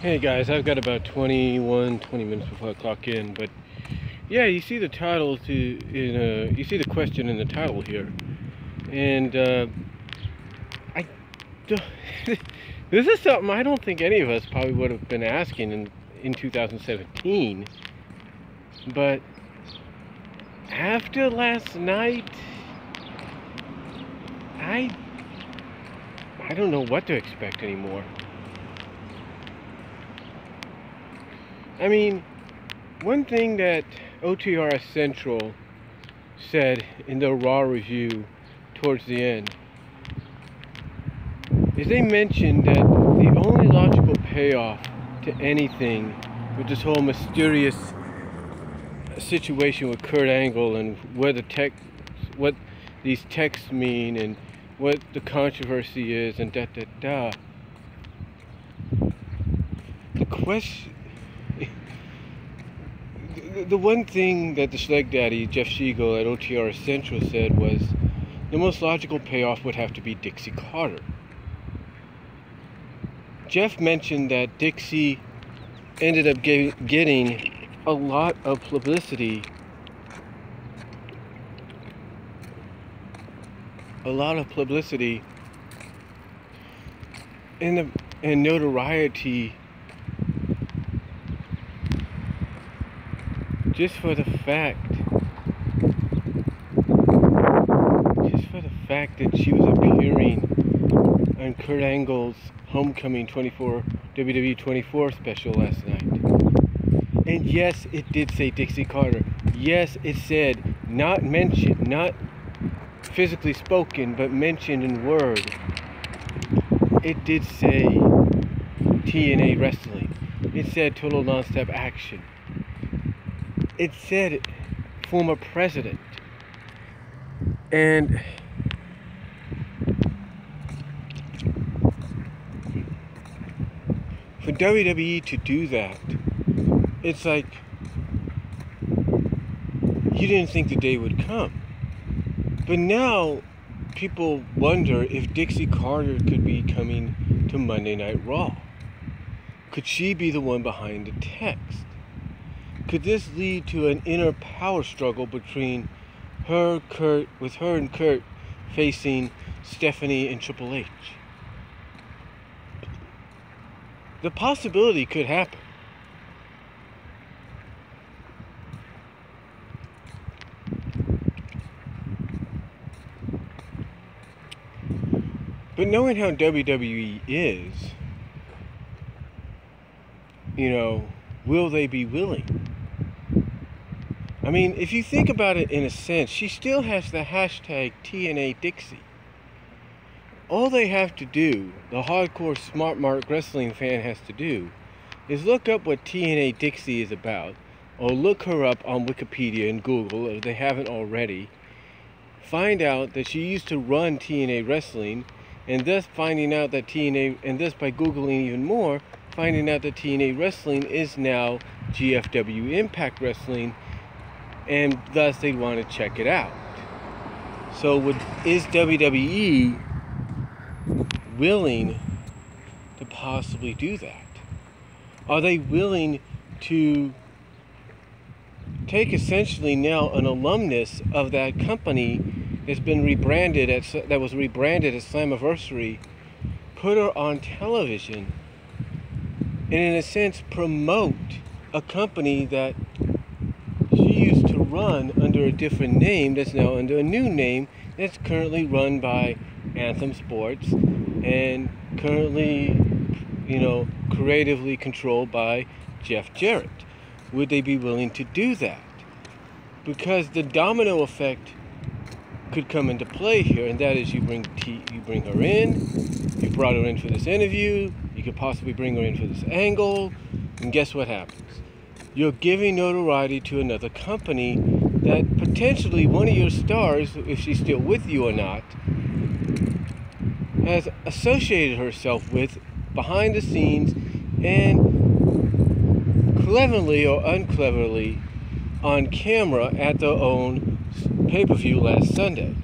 Hey guys, I've got about 20 minutes before I clock in, but yeah, you see the title you see the question in the title here, and I, don't- this is something I don't think any of us probably would have been asking in 2017, but after last night, I I don't know what to expect anymore. I mean, one thing that OTRS Central said in their Raw review towards the end is they mentioned that the only logical payoff to anything with this whole mysterious situation with Kurt Angle and what these texts mean and what the controversy is and the question. The one thing that the Schleg Daddy, Jeff Siegel at OTR Central said was the most logical payoff would have to be Dixie Carter. Jeff mentioned that Dixie ended up getting a lot of publicity, and notoriety just for the fact that she was appearing on Kurt Angle's Homecoming 24 WWE 24 special last night. And yes, it did say Dixie Carter. Yes, it said, not mentioned, not physically spoken, but mentioned in word. It did say TNA Wrestling. It said Total Nonstop Action. It said former president. And for WWE to do that, it's like you didn't think the day would come. But now people wonder if Dixie Carter could be coming to Monday Night Raw. Could she be the one behind the text? Could this lead to an inner power struggle between her and Kurt facing Stephanie and Triple H? The possibility could happen. But knowing how WWE is, will they be willing? I mean, if you think about it in a sense, she still has the hashtag TNA Dixie. All they have to do, the hardcore smart mark wrestling fan has to do, is look up what TNA Dixie is about, or look her up on Wikipedia and Google if they haven't already. Find out that she used to run TNA Wrestling, and thus finding out that and thus by Googling even more, finding out that TNA Wrestling is now GFW Impact Wrestling, and thus they'd want to check it out. So is WWE willing to possibly do that? Are they willing to take essentially now an alumnus of that company that's been that was rebranded as Slammiversary, put her on television, and in a sense promote a company that she used to run under a different name that's now under a new name that's currently run by Anthem Sports and currently, creatively controlled by Jeff Jarrett? Would they be willing to do that? Because the domino effect could come into play here, and that is you bring her in, you brought her in for this interview, you could possibly bring her in for this angle, and guess what happens? You're giving notoriety to another company that potentially one of your stars, if she's still with you or not, has associated herself with behind the scenes and cleverly or uncleverly on camera at their own pay-per-view last Sunday.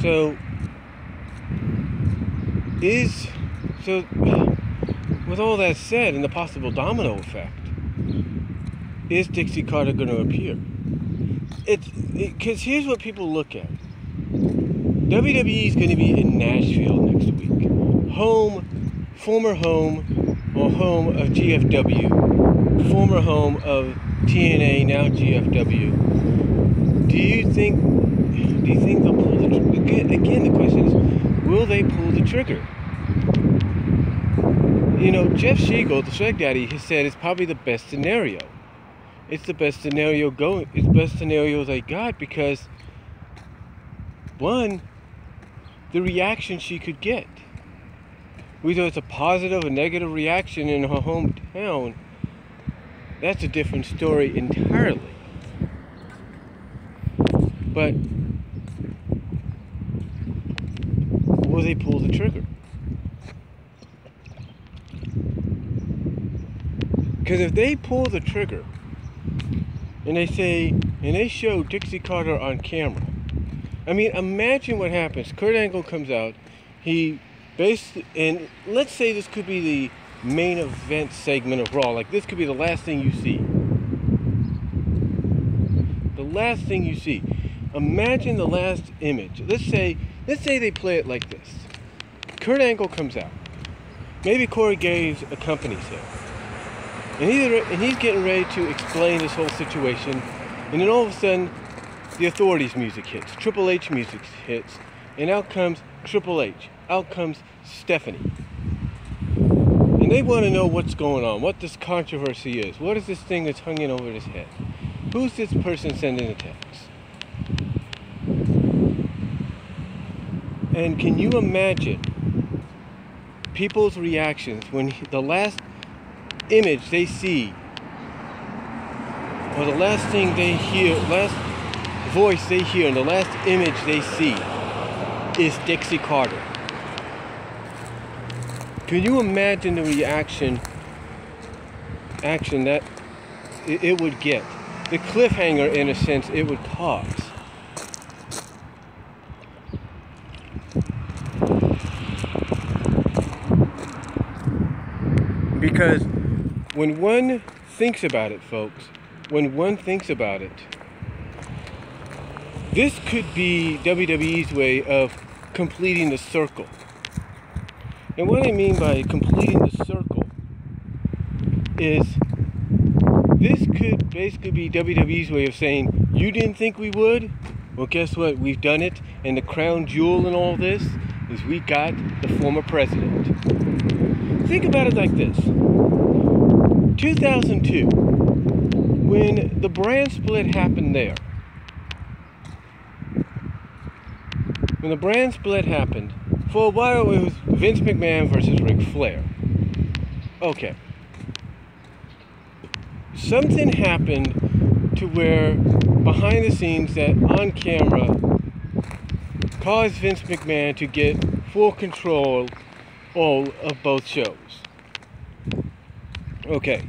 So, with all that said, and the possible domino effect, is Dixie Carter going to appear? Because here's what people look at. WWE is going to be in Nashville next week. Former home of GFW, former home of TNA, now GFW. Do you think they'll pull the trigger? Again, the question is, will they pull the trigger? You know, Jeff Siegel, the Shrek Daddy, has said it's probably the best scenario. It's the best scenario going. It's the best scenario they got because, one, the reaction she could get. Whether it's a positive or negative reaction in her hometown, that's a different story entirely. But will they pull the trigger? Because if they pull the trigger and they show Dixie Carter on camera, I mean, imagine what happens. Kurt Angle comes out, and let's say this could be the main event segment of Raw. Like, this could be the last thing you see. The last thing you see. Imagine the last image. Let's say they play it like this. Kurt Angle comes out. Maybe Corey Graves accompanies him. And he's getting ready to explain this whole situation. And then all of a sudden, the Authorities music hits. Triple H music hits. And out comes Triple H. Out comes Stephanie. And they want to know what's going on. What this controversy is. What is this thing that's hanging over his head? Who's this person sending the text? And can you imagine people's reactions when the last image they see, or the last thing they hear, last voice they hear, and the last image they see is Dixie Carter? Can you imagine the reaction that it would get? The cliffhanger, in a sense, it would cause. Because when one thinks about it, folks, this could be WWE's way of completing the circle. And what I mean by completing the circle is this could basically be WWE's way of saying, you didn't think we would? Well, guess what? We've done it. And the crown jewel in all this is we got the former president. Think about it like this. 2002, when the brand split happened there. When the brand split happened, for a while it was Vince McMahon versus Ric Flair. Okay. Something happened to where, behind the scenes, that on camera caused Vince McMahon to get full control of both shows. Okay.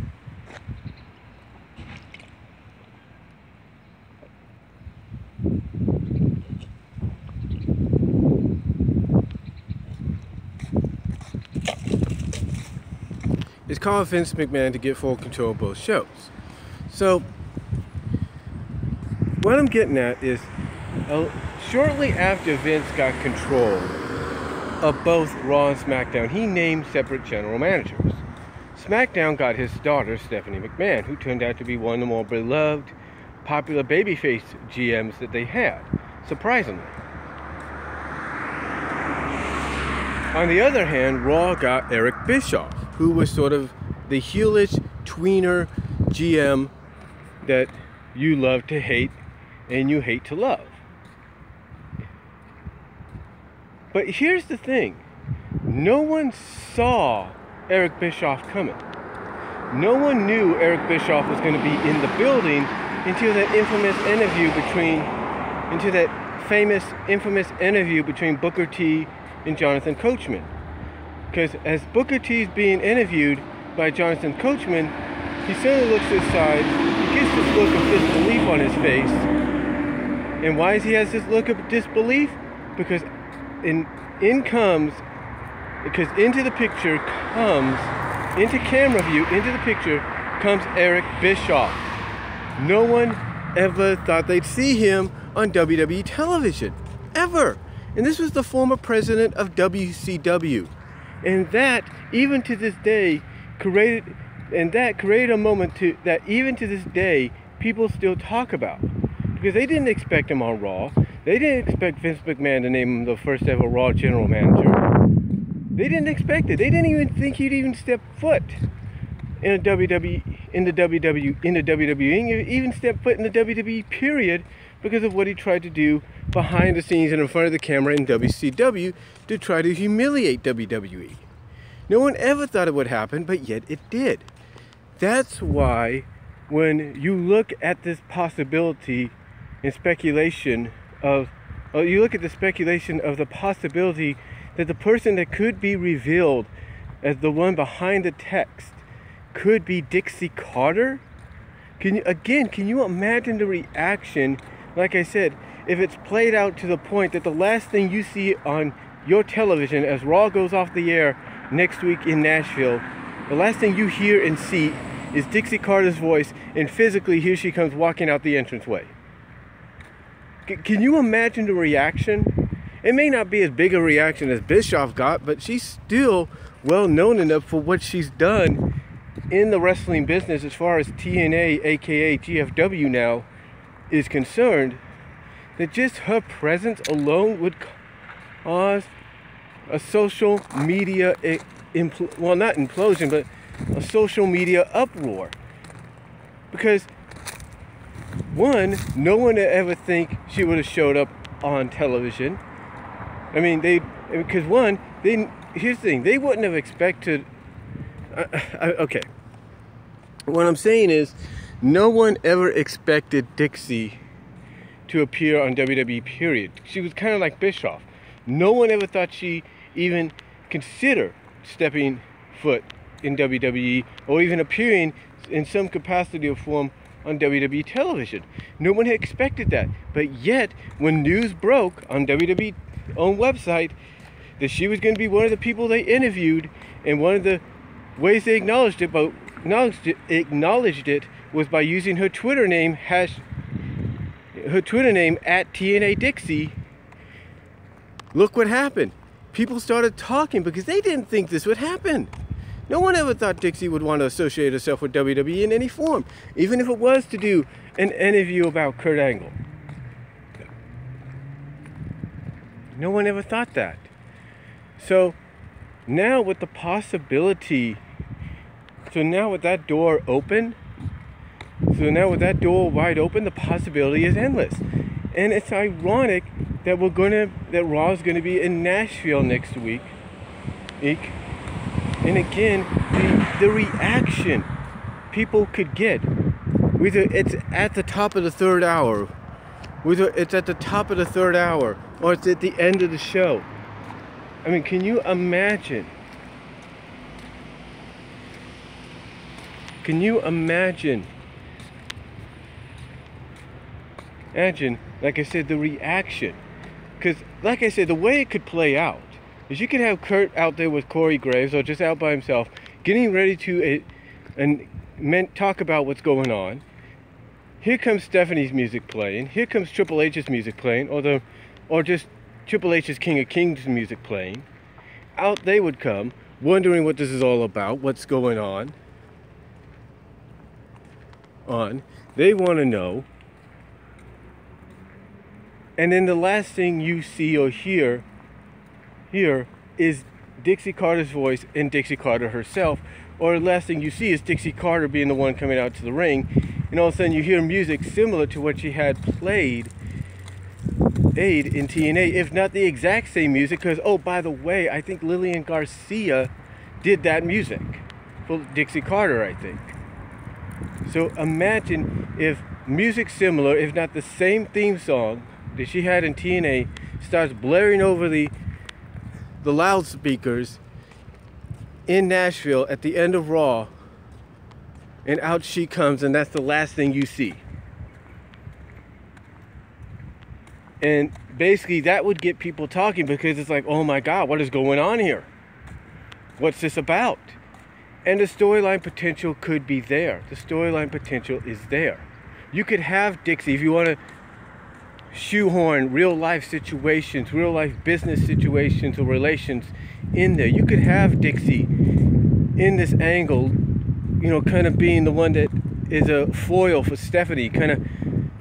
It's caused Vince McMahon to get full control of both shows. So, what I'm getting at is, shortly after Vince got control of both Raw and SmackDown, he named separate general managers. SmackDown got his daughter, Stephanie McMahon, who turned out to be one of the more beloved, popular babyface GMs that they had, surprisingly. On the other hand, Raw got Eric Bischoff, who was sort of the heelish, tweener GM that you love to hate and you hate to love. But here's the thing. No one saw Eric Bischoff coming. No one knew Eric Bischoff was going to be in the building until that infamous interview between Booker T and Jonathan Coachman. Because as Booker T's being interviewed by Jonathan Coachman, he suddenly looks to the side, he gets this look of disbelief on his face. And why does he have this look of disbelief? because into the picture comes, into camera view, into the picture comes Eric Bischoff. No one ever thought they'd see him on WWE television, ever. And this was the former president of WCW. And that, even to this day, created a moment that even to this day, people still talk about. Because they didn't expect him on Raw. They didn't expect Vince McMahon to name him the first ever Raw general manager. They didn't expect it. They didn't even think he'd even step foot in the WWE, even step foot in the WWE period, because of what he tried to do behind the scenes and in front of the camera in WCW to try to humiliate WWE. No one ever thought it would happen, but yet it did. That's why when you look at this possibility and speculation of, you look at the speculation of the possibility that the person that could be revealed as the one behind the text could be Dixie Carter? Can you imagine the reaction? Like I said, if it's played out to the point that the last thing you see on your television as Raw goes off the air next week in Nashville, the last thing you hear and see is Dixie Carter's voice, and physically here she comes walking out the entranceway. Can you imagine the reaction? It may not be as big a reaction as Bischoff got, but she's still well known enough for what she's done in the wrestling business as far as TNA, aka GFW now, is concerned, that just her presence alone would cause a social media, well, not implosion, but a social media uproar. Because one, no one would ever think she would have showed up on television. I mean, here's the thing, they wouldn't have expected, okay. What I'm saying is, no one ever expected Dixie to appear on WWE, period. She was kind of like Bischoff. No one ever thought she even consider stepping foot in WWE or even appearing in some capacity or form on WWE television. No one had expected that. But yet, when news broke on WWE's own website that she was going to be one of the people they interviewed, and one of the ways they acknowledged it was by using her Twitter name at TNA Dixie. Look what happened. People started talking because they didn't think this would happen. No one ever thought Dixie would want to associate herself with WWE in any form, even if it was to do an interview about Kurt Angle. No one ever thought that. So now with the possibility, now with that door wide open, the possibility is endless. And it's ironic that Raw is gonna be in Nashville next week. And again, the reaction people could get, whether it's at the top of the third hour, or it's at the end of the show. I mean, can you imagine? Imagine, like I said, the reaction. Because, like I said, the way it could play out is you could have Kurt out there with Corey Graves, or just out by himself, getting ready to talk about what's going on. Here comes Stephanie's music playing. Here comes Triple H's music playing, or just Triple H's King of Kings music playing. Out they would come, wondering what this is all about, what's going on. They want to know. And then the last thing you see or hear is Dixie Carter's voice and Dixie Carter herself, or the last thing you see is Dixie Carter being the one coming out to the ring, and all of a sudden you hear music similar to what she had played in TNA, if not the exact same music, because, oh, by the way, I think Lillian Garcia did that music for Dixie Carter, I think. So imagine if music similar, if not the same theme song that she had in TNA, starts blaring over the loudspeakers in Nashville at the end of Raw, and out she comes, and that's the last thing you see. And basically that would get people talking, because it's like, oh my God, what is going on here? What's this about? And the storyline potential could be there. The storyline potential is there. You could have Dixie, if you want to shoehorn real life situations, real life business situations or relations in there. You could have Dixie in this angle, you know, kind of being the one that is a foil for Stephanie, kind of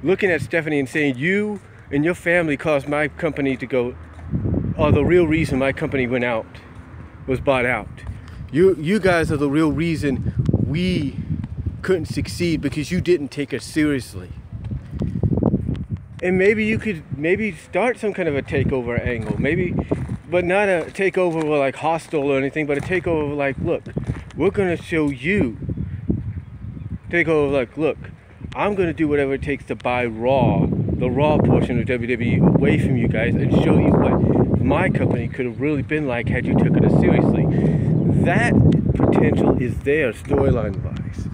looking at Stephanie and saying, you and your family caused my company to go, or the real reason my company went out, was bought out. You guys are the real reason we couldn't succeed, because you didn't take us seriously. And maybe you could start some kind of a takeover angle, maybe, but not a takeover like hostile or anything, but a takeover like, look, we're gonna show you. Takeover like, look, I'm gonna do whatever it takes to buy Raw, the Raw portion of WWE, away from you guys, and show you what my company could have really been like had you taken us seriously. That potential is there, storyline-wise.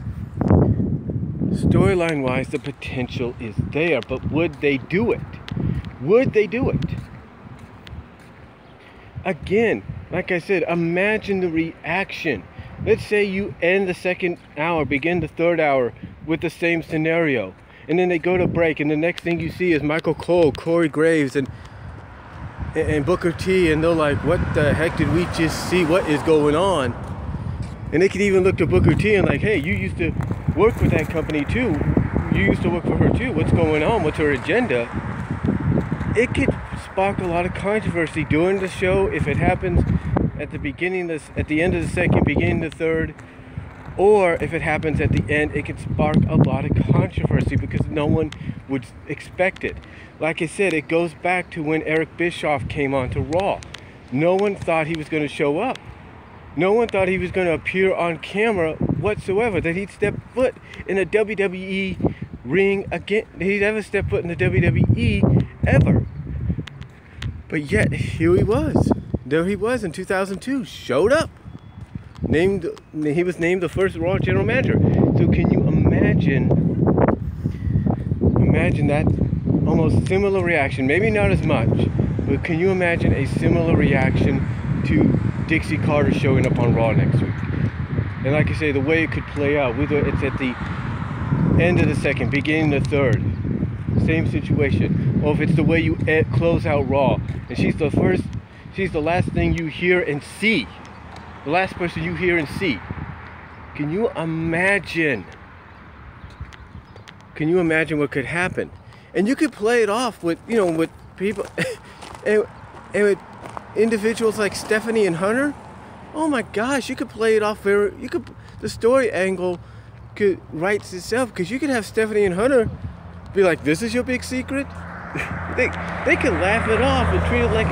Storyline-wise, the potential is there, but would they do it? Would they do it? Again, like I said, imagine the reaction. Let's say you end the second hour, begin the third hour with the same scenario, and then they go to break, and the next thing you see is Michael Cole, Corey Graves, and Booker T, and they're like, what the heck did we just see? What is going on? And they could even look to Booker T and like, hey, you used to work with that company too. You used to work for her too. What's going on? What's her agenda? It could spark a lot of controversy during the show if it happens at the beginning, at the end of the second, beginning the third, or if it happens at the end, it could spark a lot of controversy because no one would expect it. Like I said, it goes back to when Eric Bischoff came on to Raw. No one thought he was going to show up. No one thought he was going to appear on camera whatsoever, that he'd step foot in a WWE ring again, he'd ever step foot in the WWE ever. But yet, here he was. There he was in 2002, showed up. He was named the first Raw General Manager. So can you imagine that almost similar reaction? Maybe not as much, but can you imagine a similar reaction to Dixie Carter showing up on Raw next week? And like I say, the way it could play out, whether it's at the end of the second, beginning the third, same situation, or if it's the way you close out Raw, and she's the last thing you hear and see, the last person you hear and see. Can you imagine? Can you imagine what could happen? And you could play it off with, you know, with people, and with individuals like Stephanie and Hunter. Oh my gosh, you could play it off very, the story angle could write itself, because you could have Stephanie and Hunter be like, this is your big secret? they could laugh it off and treat it like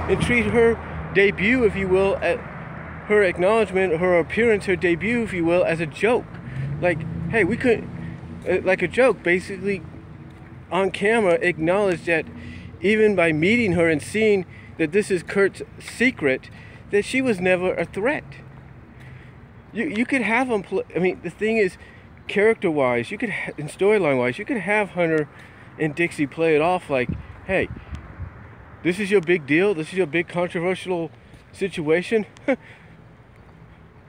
and treat her debut, if you will, at her acknowledgement, her appearance, her debut, if you will, as a joke. Like, hey, we could, like a joke, basically on camera acknowledge that even by meeting her and seeing that this is Kurt's secret, that she was never a threat. You could have them I mean, the thing is, character-wise, you could, and storyline-wise, you could have Hunter and Dixie play it off like, hey, this is your big deal, this is your big controversial situation.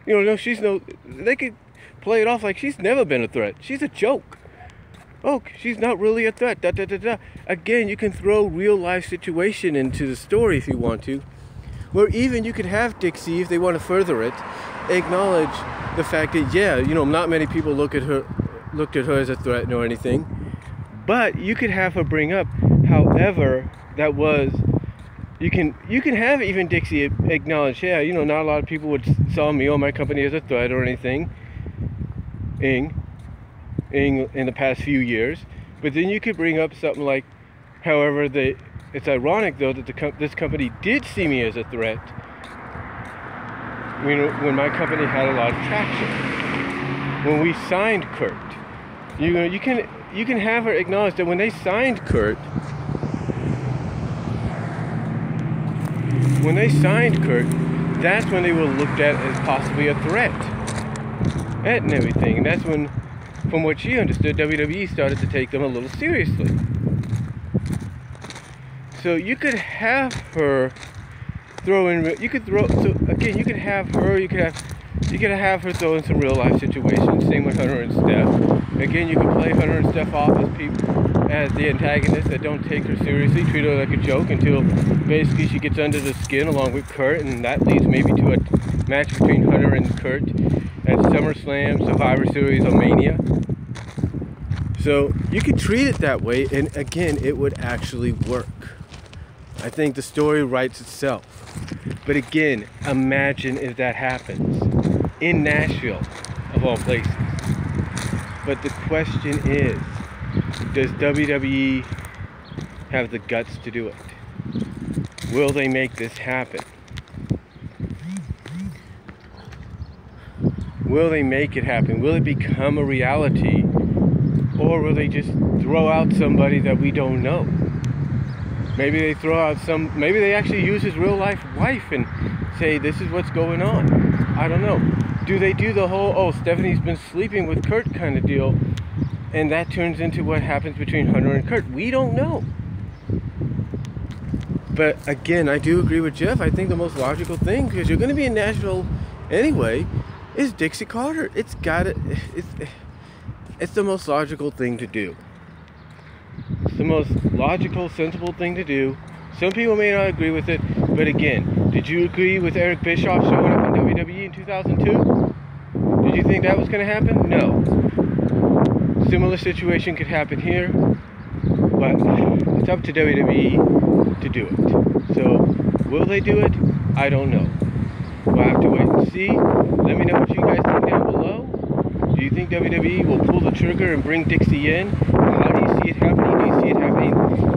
You know, they could play it off like she's never been a threat. She's a joke. Oh, she's not really a threat. Da, da, da, da. Again, you can throw real life situation into the story if you want to. Or even you could have Dixie, if they want to further it, acknowledge the fact that, yeah, you know, not many people looked at her as a threat or anything. But you could have her bring up, however, that was, you can have even Dixie acknowledge, yeah, you know, not a lot of people would saw me or my company as a threat or anything in the past few years. But then you could bring up something like, however, it's ironic though that this company did see me as a threat when my company had a lot of traction. When we signed Kurt, you can have her acknowledge that when they signed Kurt, that's when they were looked at as possibly a threat and everything. And that's when, from what she understood, WWE started to take them a little seriously. So you could have her throw in. You could throw. So again, you could have her. You could have her throw in some real life situations. Same with Hunter and Steph. Again, you could play Hunter and Steph off as as the antagonists that don't take her seriously, treat her like a joke until basically she gets under the skin along with Kurt, and that leads maybe to a match between Hunter and Kurt at SummerSlam, Survivor Series, or Mania. So you could treat it that way, and again, it would actually work. I think the story writes itself. But again, imagine if that happens in Nashville, of all places. But the question is, does WWE have the guts to do it? Will they make this happen? Will they make it happen? Will it become a reality? Or will they just throw out somebody that we don't know? Maybe they throw out maybe they actually use his real life wife and say, this is what's going on. I don't know. Do they do the whole, oh, Stephanie's been sleeping with Kurt kind of deal, and that turns into what happens between Hunter and Kurt? We don't know. But again, I do agree with Jeff. I think the most logical thing, because you're going to be in Nashville anyway, is Dixie Carter. It's the most logical thing to do. It's the most logical, sensible thing to do. Some people may not agree with it, but again, did you agree with Eric Bischoff showing up in WWE in 2002? Did you think that was going to happen? No. Similar situation could happen here, but it's up to WWE to do it. So, will they do it? I don't know. We'll have to wait and see. Let me know what you guys think down below. Do you think WWE will pull the trigger and bring Dixie in? How do you see it happening? Do you see it happening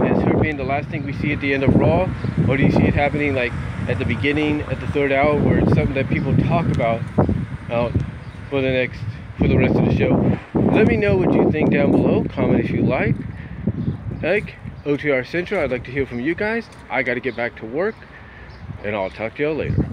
as her being the last thing we see at the end of Raw? Or do you see it happening like at the beginning, at the third hour, where it's something that people talk about for the rest of the show? Let me know what you think down below. Comment if you like. OTR Central, I'd like to hear from you guys. I got to get back to work, and I'll talk to y'all later.